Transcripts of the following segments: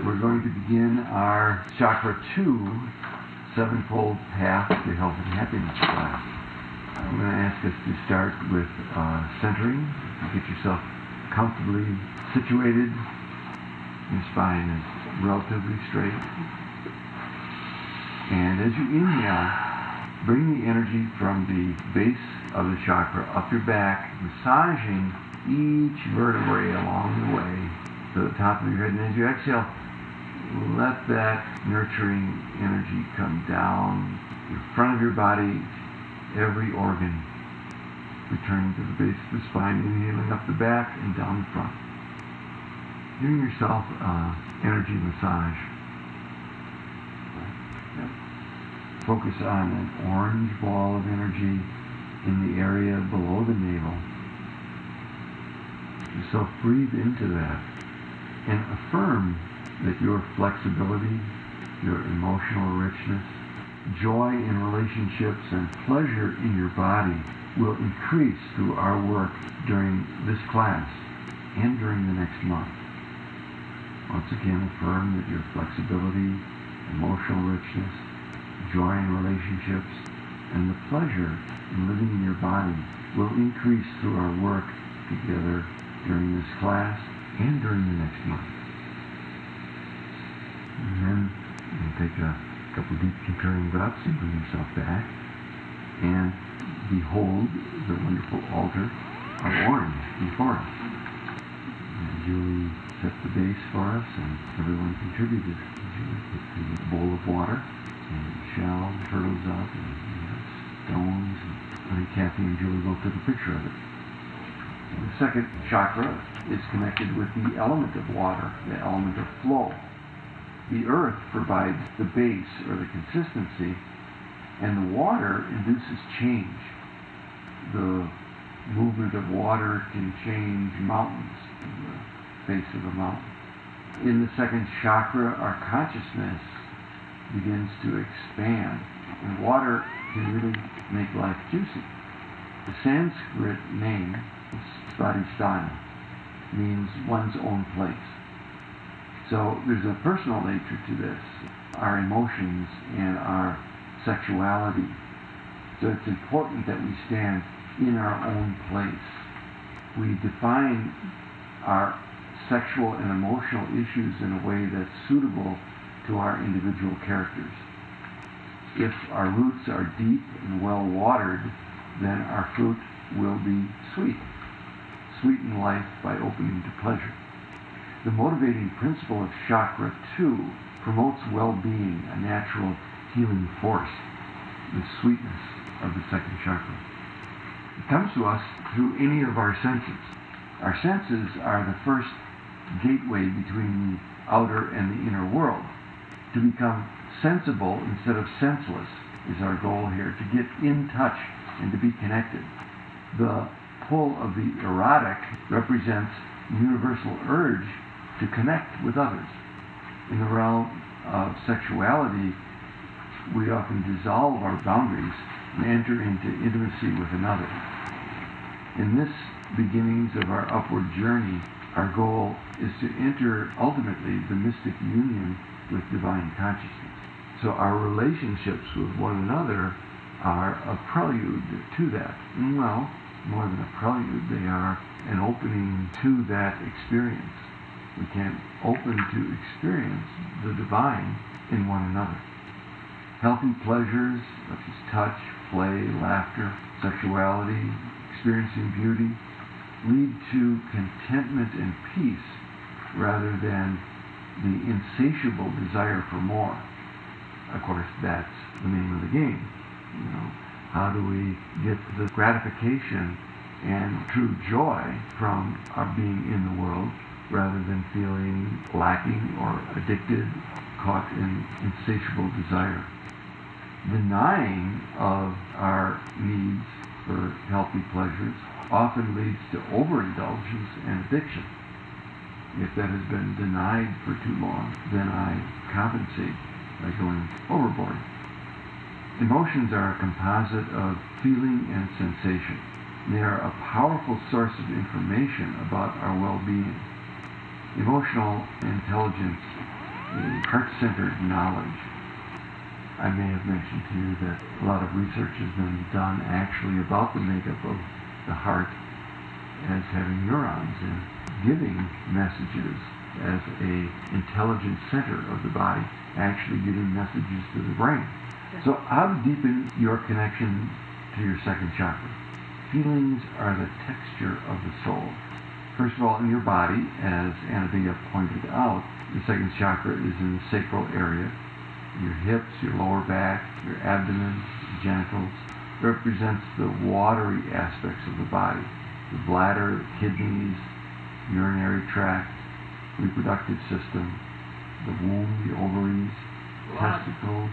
we're going to begin our Chakra 2 Sevenfold Path to Health and Happiness class. I'm going to ask us to start with centering. Get yourself comfortably situated. Your spine is relatively straight. And as you inhale, bring the energy from the base of the chakra up your back, massaging each vertebrae along the way to the top of your head. And as you exhale, let that nurturing energy come down the front of your body, every organ, returning to the base of the spine, inhaling up the back and down the front. Giving yourself energy massage. Focus on an orange ball of energy in the area below the navel. So breathe into that and affirm that your flexibility, your emotional richness, joy in relationships, and pleasure in your body will increase through our work during this class and during the next month. Once again, affirm that your flexibility, emotional richness, joy in relationships, and the pleasure in living in your body will increase through our work together during this class and during the next month. And then you take a couple deep concurring breaths and bring yourself back and behold the wonderful altar of orange before us. And Julie set the base for us, and everyone contributed. Julie put the bowl of water and shell turtles up and stones. And Kathy and Julie both took a picture of it. And the second chakra is connected with the element of water, the element of flow. The earth provides the base or the consistency, and the water induces change. The movement of water can change mountains, the face of a mountain. In the second chakra, our consciousness begins to expand, and water can really make life juicy. The Sanskrit name, Svadhisthana, means one's own place. So there's a personal nature to this, our emotions and our sexuality. So it's important that we stand in our own place. We define our sexual and emotional issues in a way that's suitable to our individual characters. If our roots are deep and well watered, then our fruit will be sweet. Sweeten life by opening to pleasure. The motivating principle of Chakra 2 promotes well-being, a natural healing force, the sweetness of the second chakra. It comes to us through any of our senses. Our senses are the first gateway between the outer and the inner world. To become sensible instead of senseless is our goal here, to get in touch and to be connected. The pull of the erotic represents the universal urge to connect with others. In the realm of sexuality, we often dissolve our boundaries and enter into intimacy with another. In this beginnings of our upward journey, our goal is to enter ultimately the mystic union with divine consciousness. So our relationships with one another are a prelude to that. And well, more than a prelude, they are an opening to that experience. We can open to experience the divine in one another. Healthy pleasures such as touch, play, laughter, sexuality, experiencing beauty lead to contentment and peace rather than the insatiable desire for more. Of course, that's the name of the game. How do we get the gratification and true joy from our being in the world rather than feeling lacking or addicted, caught in insatiable desire? Denying of our needs for healthy pleasures often leads to overindulgence and addiction. If that has been denied for too long, then I compensate by going overboard. Emotions are a composite of feeling and sensation. They are a powerful source of information about our well-being. Emotional intelligence a heart-centered knowledge. I may have mentioned to you that a lot of research has been done actually about the makeup of the heart as having neurons and giving messages as a intelligent center of the body, actually giving messages to the brain. So how to deepen your connection to your second chakra? Feelings are the texture of the soul. First of all, in your body, as Annabella pointed out, the second chakra is in the sacral area. Your hips, your lower back, your abdomen, genitals, represents the watery aspects of the body. The bladder, the kidneys, urinary tract, reproductive system, the womb, the ovaries, testicles,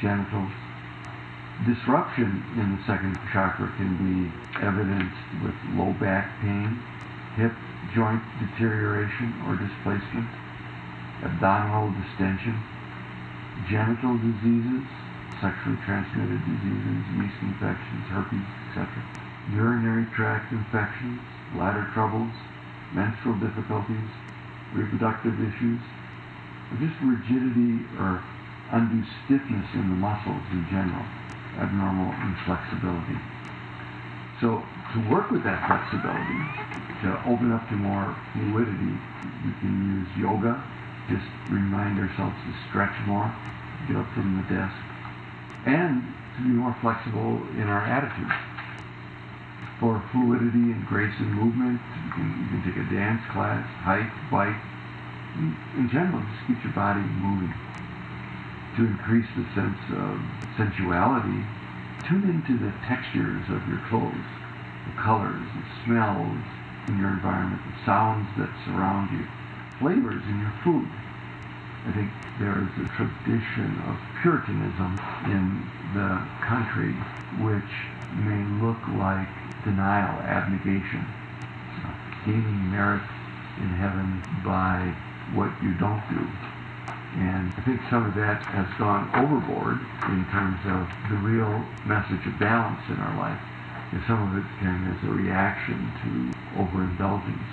genitals. Disruption in the second chakra can be evidenced with low back pain, hip joint deterioration or displacement, abdominal distension, genital diseases, sexually transmitted diseases, yeast infections, herpes, etc., urinary tract infections, bladder troubles, menstrual difficulties, reproductive issues, or just rigidity or undue stiffness in the muscles in general, abnormal inflexibility. So to work with that flexibility, to open up to more fluidity, we can use yoga. Just remind ourselves to stretch more, get up from the desk, and to be more flexible in our attitude. For fluidity and grace in movement, you can take a dance class, hike, bike. In general, just keep your body moving. To increase the sense of sensuality, tune into the textures of your clothes, the colors, the smells in your environment, the sounds that surround you, flavors in your food. I think there is a tradition of Puritanism in the country which may look like denial, abnegation, gaining merit in heaven by what you don't do. And I think some of that has gone overboard in terms of the real message of balance in our life. And some of it came as a reaction to overindulgence.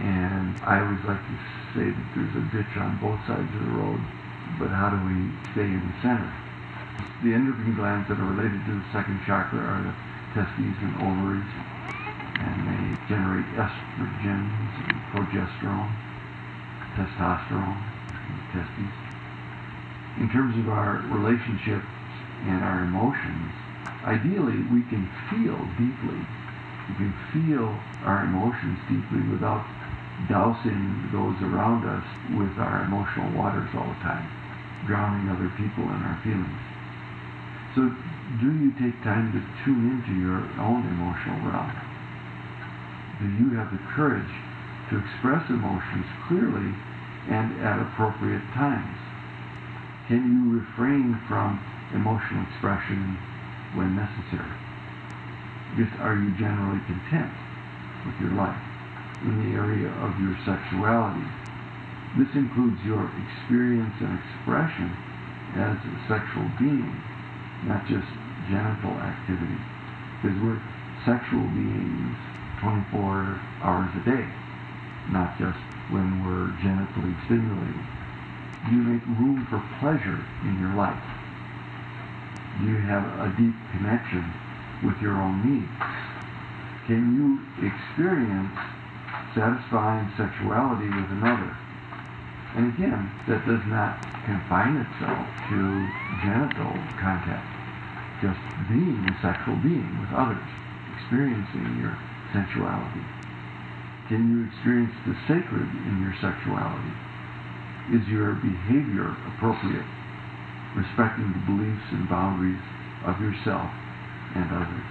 And I always like to say that there's a ditch on both sides of the road, but how do we stay in the center? The endocrine glands that are related to the second chakra are the testes and ovaries, and they generate estrogens and progesterone, testosterone, and testes. In terms of our relationships and our emotions, ideally we can feel deeply. We can feel our emotions deeply without dousing those around us with our emotional waters all the time, drowning other people in our feelings. So do you take time to tune into your own emotional realm? Do you have the courage to express emotions clearly and at appropriate times? Can you refrain from emotional expression when necessary? Just are you generally content with your life? In the area of your sexuality, this includes your experience and expression as a sexual being, not just genital activity, because we're sexual beings 24 hours a day, not just when we're genitally stimulated. Do you make room for pleasure in your life? Do you have a deep connection with your own needs? Can you experience satisfying sexuality with another? And again, that does not confine itself to genital contact. Just being a sexual being with others, experiencing your sensuality. Can you experience the sacred in your sexuality? Is your behavior appropriate, respecting the beliefs and boundaries of yourself and others?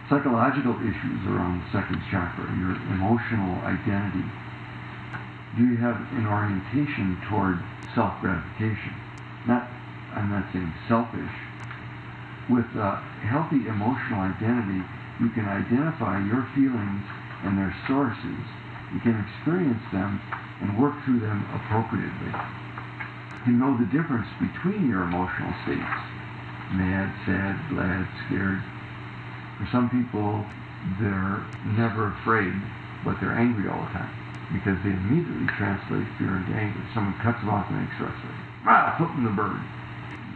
Psychological issues around the second chakra, your emotional identity. Do you have an orientation toward self-gratification? I'm not saying selfish. With a healthy emotional identity, you can identify your feelings and their sources. You can experience them and work through them appropriately. You know the difference between your emotional states: mad, sad, glad, scared. For some people, they're never afraid, but they're angry all the time. because they immediately translate fear into anger. Someone cuts them off and makes frustrated. Flipping the bird.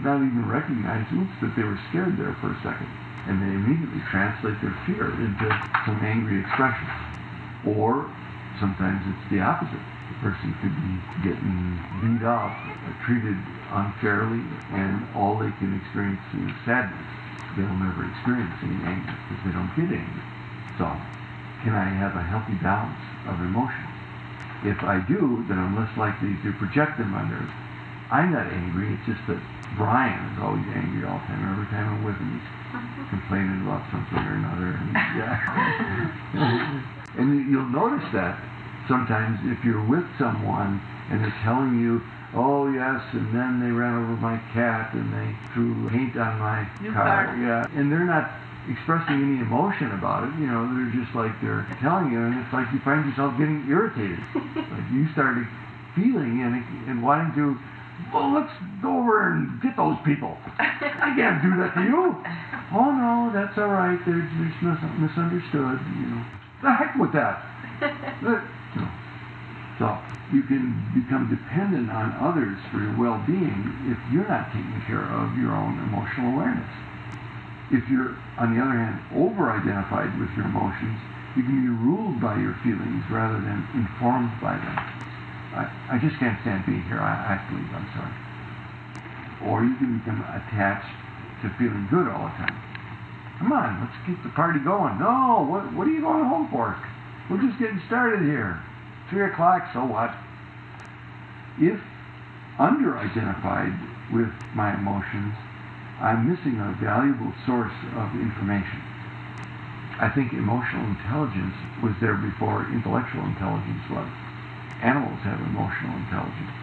Not even recognize, that they were scared there for a second. And they immediately translate their fear into some angry expression. Or sometimes it's the opposite. The person could be getting beat up, treated unfairly, and all they can experience is sadness. They'll never experience any anger because they don't get angry. So, can I have a healthy balance of emotions? If I do, then I'm less likely to project them on others. I'm not angry, it's just that Brian is always angry all the time. Every time I'm with him, he's complaining about something or another. And you'll notice that sometimes if you're with someone and they're telling you, oh yes, and then they ran over my cat and they threw paint on my car. Yeah, and they're not expressing any emotion about it. They're just like they're telling you, and it's like you find yourself getting irritated. Like you started feeling and wanting to, well, let's go over and get those people. I can't do that to you. Oh no, that's all right. They're just misunderstood. The heck with that. So you can become dependent on others for your well-being if you're not taking care of your own emotional awareness. If you're, on the other hand, over-identified with your emotions, you can be ruled by your feelings rather than informed by them. I just can't stand being here. I have to leave. I'm sorry. Or you can become attached to feeling good all the time. Come on, let's keep the party going. No, what are you going home for? We're just getting started here. 3 o'clock, so what? If under-identified with my emotions, I'm missing a valuable source of information. I think emotional intelligence was there before intellectual intelligence was. Animals have emotional intelligence.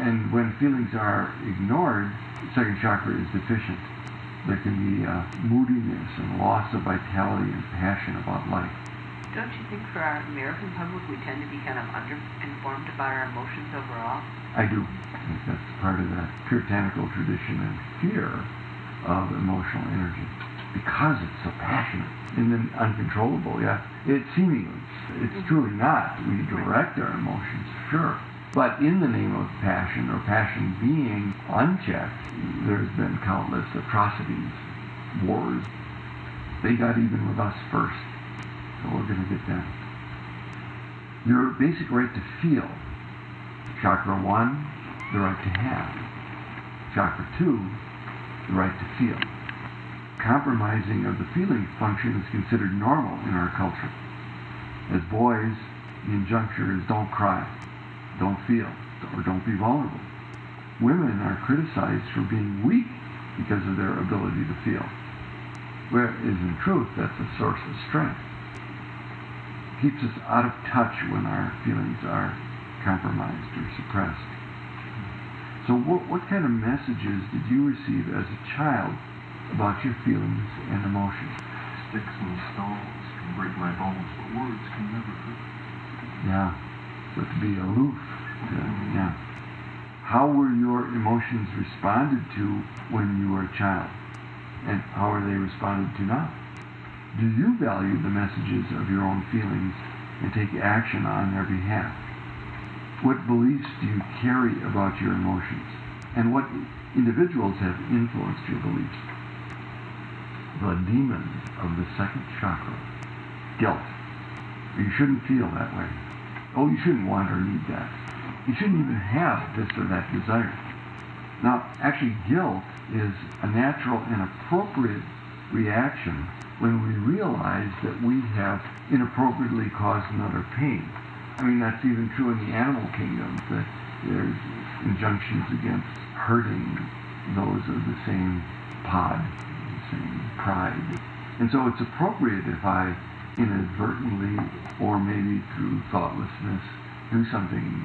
And when feelings are ignored, the second chakra is deficient. There can be moodiness and loss of vitality and passion about life. Don't you think for our American public we tend to be kind of under-informed about our emotions overall? I do. I think that's part of that puritanical tradition and fear of emotional energy. Because it's so passionate and then uncontrollable, yeah. It's seemingly. It's truly not. We direct our emotions, sure. But in the name of passion, or passion being unchecked, there's been countless atrocities, wars. They got even with us first. So we're going to get them. Your basic right to feel. Chakra 1, the right to have. Chakra 2, the right to feel. Compromising of the feeling function is considered normal in our culture. As boys, the injunction is don't cry, don't feel, or don't be vulnerable. Women are criticized for being weak because of their ability to feel, whereas in truth, that's a source of strength. It keeps us out of touch when our feelings are compromised or suppressed. So what kind of messages did you receive as a child about your feelings and emotions? Sticks and stones can break my bones, but words can never hurt. Yeah. So to be aloof. Yeah. How were your emotions responded to when you were a child? And how are they responded to now? Do you value the messages of your own feelings and take action on their behalf? What beliefs do you carry about your emotions? And what individuals have influenced your beliefs? The demon of the second chakra, guilt. You shouldn't feel that way. Oh, you shouldn't want or need that. You shouldn't even have this or that desire. Now, actually, guilt is a natural and appropriate reaction when we realize that we have inappropriately caused another pain. I mean, that's even true in the animal kingdom, that there's injunctions against hurting those of the same pod, the same pride. And so it's appropriate if I inadvertently, or maybe through thoughtlessness, do something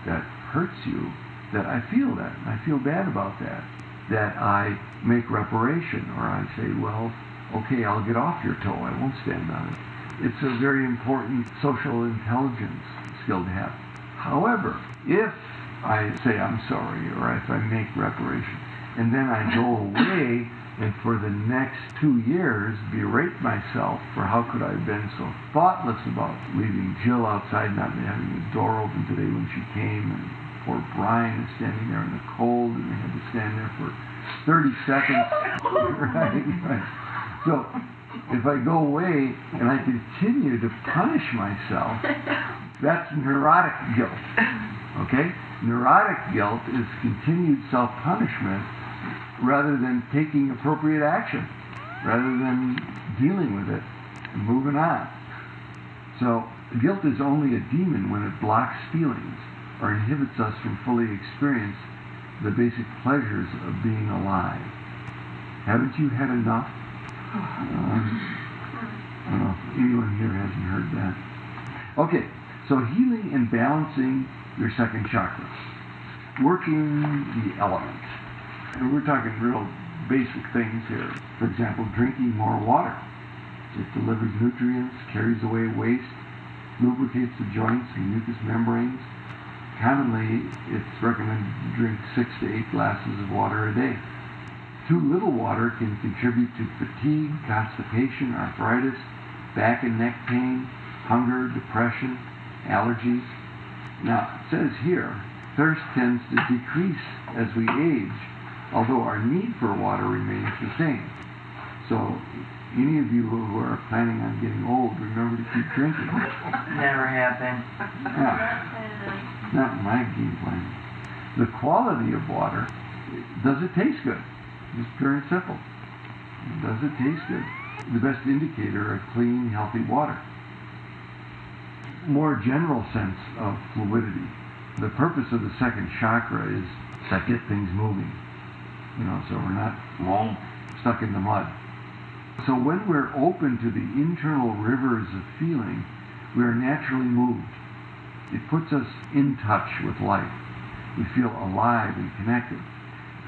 that hurts you, that I feel that. I feel bad about that. That I make reparation, or I say, well, okay, I'll get off your toe. I won't stand on it. It's a very important social intelligence skill to have. However, if I say I'm sorry, or if I make reparation, and then I go away and for the next 2 years berate myself for how could I have been so thoughtless about leaving Jill outside, not having the door open today when she came, and poor Brian is standing there in the cold and they had to stand there for 30 seconds. right. So if I go away and I continue to punish myself, that's neurotic guilt. Okay? Neurotic guilt is continued self-punishment rather than taking appropriate action, rather than dealing with it and moving on. So guilt is only a demon when it blocks feelings or inhibits us from fully experience the basic pleasures of being alive. Haven't you had enough? I don't know if anyone here hasn't heard that. Okay, so healing and balancing your second chakra. Working the elements. And we're talking real basic things here. For example, drinking more water. It delivers nutrients, carries away waste, lubricates the joints and mucous membranes. Commonly, it's recommended to drink 6 to 8 glasses of water a day. Too little water can contribute to fatigue, constipation, arthritis, back and neck pain, hunger, depression, allergies. Now, it says here, thirst tends to decrease as we age, although our need for water remains the same. So, any of you who are planning on getting old, remember to keep drinking. Never happened. Yeah. Not in my game plan. The quality of water, does it taste good? Just pure and simple. Does it taste good? The best indicator of clean, healthy water. More general sense of fluidity. The purpose of the second chakra is to get things moving. So we're not all stuck in the mud. So when we're open to the internal rivers of feeling, we are naturally moved. It puts us in touch with life. We feel alive and connected.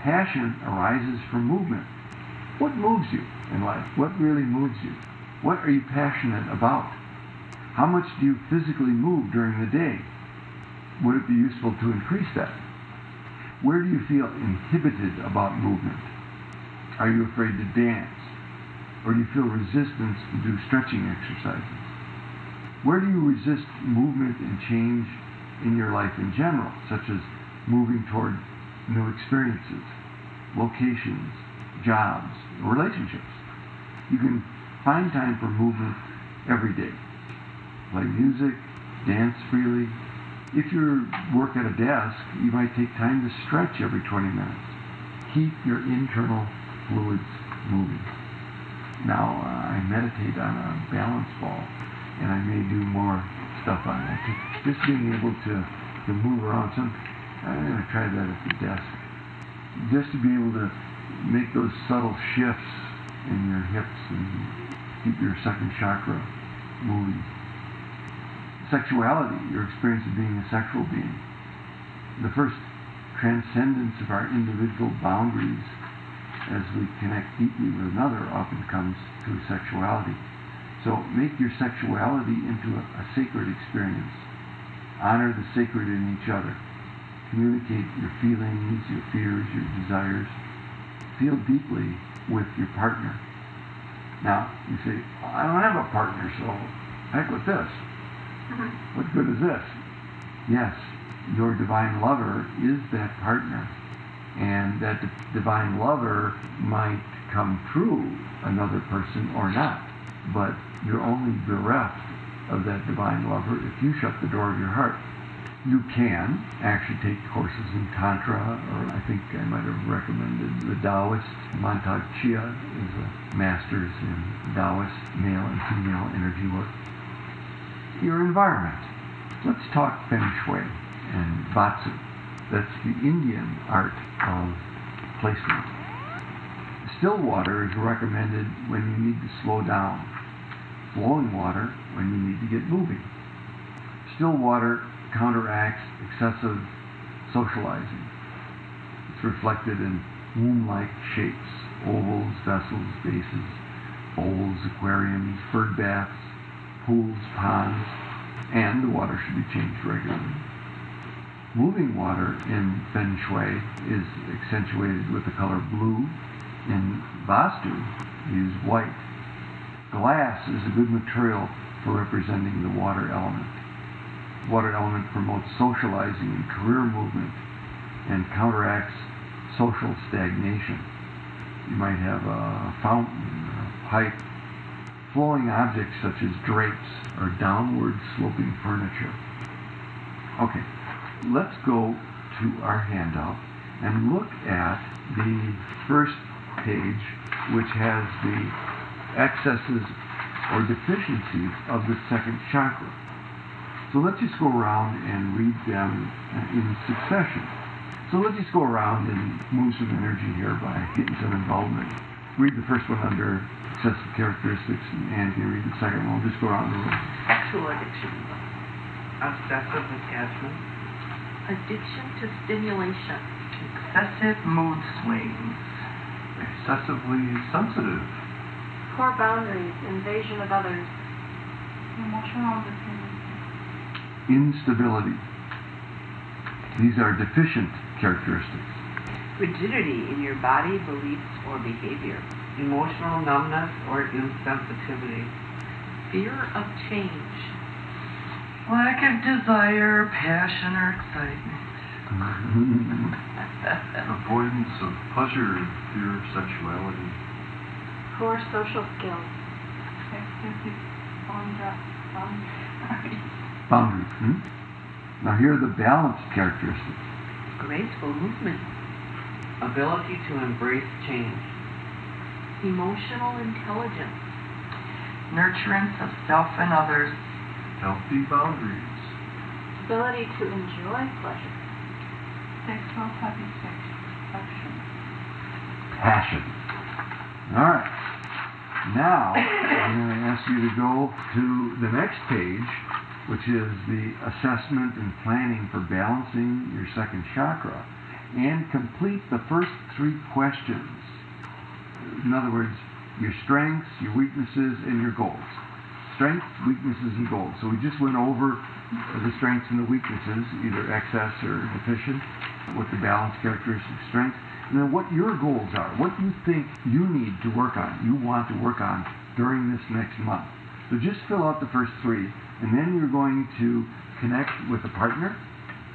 Passion arises from movement. What moves you in life? What really moves you? What are you passionate about? How much do you physically move during the day? Would it be useful to increase that? Where do you feel inhibited about movement? Are you afraid to dance? Or do you feel resistance to do stretching exercises? Where do you resist movement and change in your life in general, such as moving toward new experiences, locations, jobs, relationships? You can find time for movement every day. Play music, dance freely. If you work at a desk, you might take time to stretch every 20 minutes. Keep your internal fluids moving. Now, I meditate on a balance ball, and I may do more stuff on that. Just being able to move around. I'm going to try that at the desk. Just to be able to make those subtle shifts in your hips and keep your second chakra moving. Sexuality, your experience of being a sexual being. The first transcendence of our individual boundaries as we connect deeply with another often comes through sexuality. So make your sexuality into a sacred experience. Honor the sacred in each other. Communicate your feelings, your fears, your desires. Feel deeply with your partner. Now, you say, I don't have a partner, so heck with this. What good is this? Yes, your divine lover is that partner. And that divine lover might come through another person or not. But you're only bereft of that divine lover if you shut the door of your heart. You can actually take courses in Tantra, or I think I might have recommended the Taoist. Montauk Chia is a master's in Taoist male and female energy work. Your environment. Let's talk Feng Shui and Batsu. That's the Indian art of placement. Still water is recommended when you need to slow down. Flowing water when you need to get moving. Still water counteracts excessive socializing. It's reflected in womb-like shapes, ovals, vessels, bases, bowls, aquariums, bird baths, pools, ponds, and the water should be changed regularly. Moving water in Feng Shui is accentuated with the color blue in Vastu is white. Glass is a good material for representing the water element. Water element promotes socializing and career movement and counteracts social stagnation. You might have a fountain or a pipe. Flowing objects such as drapes or downward sloping furniture. Okay, let's go to our handout and look at the first page, which has the excesses or deficiencies of the second chakra. So let's just go around and read them in succession. So let's just go around and move some energy here by getting some involvement. Read the first one under excessive characteristics, and you read the second one. We'll just go around the room. Sexual addiction. Obsessive attachment. Addiction to stimulation. Excessive mood swings. Excessively sensitive. Poor boundaries, invasion of others. Emotional dependency. Instability. These are deficient characteristics. Rigidity in your body, beliefs, or behavior. Emotional numbness or insensitivity. Fear of change. Lack of desire, passion, or excitement. Avoidance of pleasure and fear of sexuality. Poor social skills. Excessive boundaries. Boundaries. Now here are the balanced characteristics. Graceful movement. Ability to embrace change. Emotional intelligence. Nurturance of self and others. Healthy boundaries. Ability to enjoy pleasure. Sexual satisfaction. Passion. All right. Now I'm going to ask you to go to the next page, which is the assessment and planning for balancing your second chakra, and complete the first 3 questions. In other words, your strengths, your weaknesses, and your goals. Strengths, weaknesses, and goals. So we just went over the strengths and the weaknesses, either excess or deficient, what the balanced characteristic strengths, and then what your goals are, what you think you need to work on, you want to work on during this next month. So just fill out the first 3, and then you're going to connect with a partner,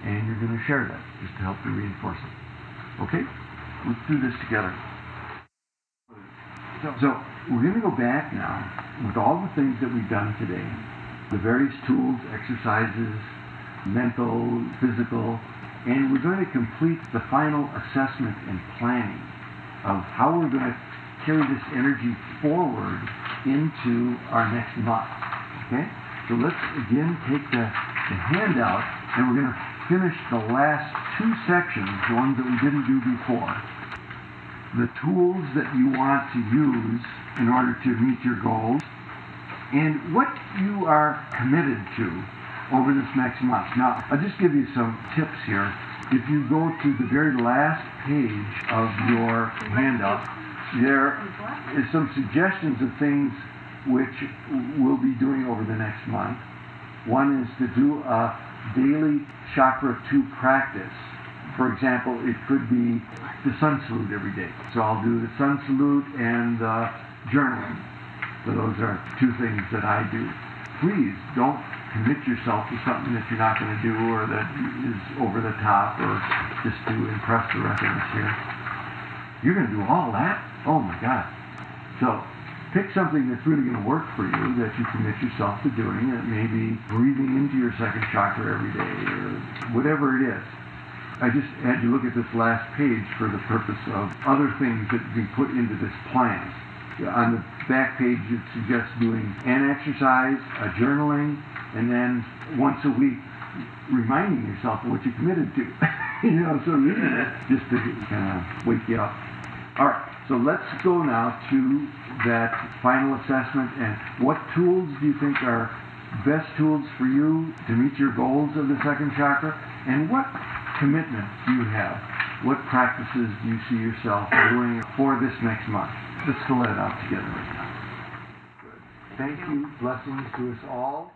and you're going to share that, just to help you reinforce it. Okay? Let's do this together. So we're going to go back now with all the things that we've done today, the various tools, exercises, mental, physical, and we're going to complete the final assessment and planning of how we're going to carry this energy forward into our next month. Okay? So let's again take the handout, and we're going to finish the last 2 sections, the ones that we didn't do before. The tools that you want to use in order to meet your goals, and what you are committed to over this next month. Now, I'll just give you some tips here. If you go to the very last page of your handout, there is some suggestions of things which we'll be doing over the next month. One is to do a daily Chakra 2 practice. For example, it could be the sun salute every day. So I'll do the sun salute and journaling. So those are 2 things that I do. Please don't commit yourself to something that you're not going to do or that is over the top or just to impress the rest of us here. You're going to do all that? Oh my God. So pick something that's really going to work for you, that you commit yourself to doing. It may be breathing into your second chakra every day or whatever it is. I just had you look at this last page for the purpose of other things that you put into this plan. On the back page, it suggests doing an exercise, a journaling, and then once a week reminding yourself of what you committed to. So reading it just to kind of wake you up. All right, so let's go now to that final assessment, and what tools do you think are best tools for you to meet your goals of the second chakra, and what commitment do you have? What practices do you see yourself doing for this next month? Let's fill that out together right now. Good. Thank you. Blessings to us all.